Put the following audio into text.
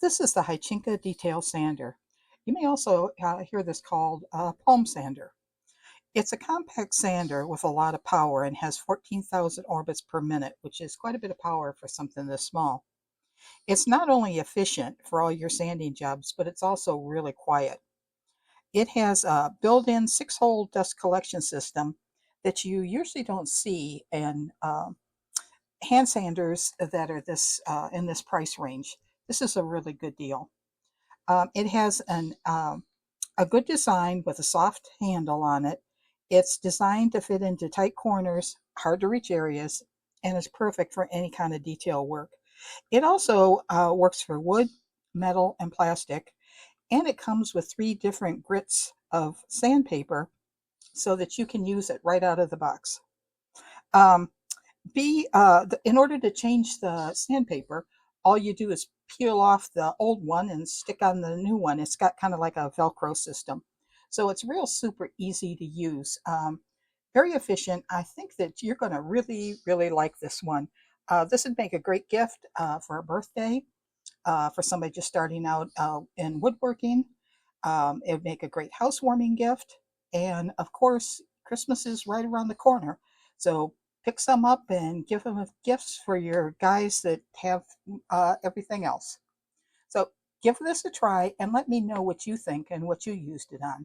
This is the Hychinka Detail Sander. You may also hear this called a palm sander. It's a compact sander with a lot of power and has 14,000 orbits per minute, which is quite a bit of power for something this small. It's not only efficient for all your sanding jobs, but it's also really quiet. It has a built-in 6-hole dust collection system that you usually don't see in hand sanders that are this in this price range. This is a really good deal. It has a good design with a soft handle on it. It's designed to fit into tight corners, hard to reach areas, and is perfect for any kind of detail work. It also works for wood, metal, and plastic, and it comes with 3 different grits of sandpaper so that you can use it right out of the box. Um, in order to change the sandpaper, all you do is peel off the old one and stick on the new one. It's got kind of like a Velcro system. So it's real super easy to use. Very efficient. I think that you're going to really, really like this one. This would make a great gift for a birthday, for somebody just starting out in woodworking. It would make a great housewarming gift. And of course, Christmas is right around the corner. So pick some up and give them as gifts for your guys that have everything else. So give this a try and let me know what you think and what you used it on.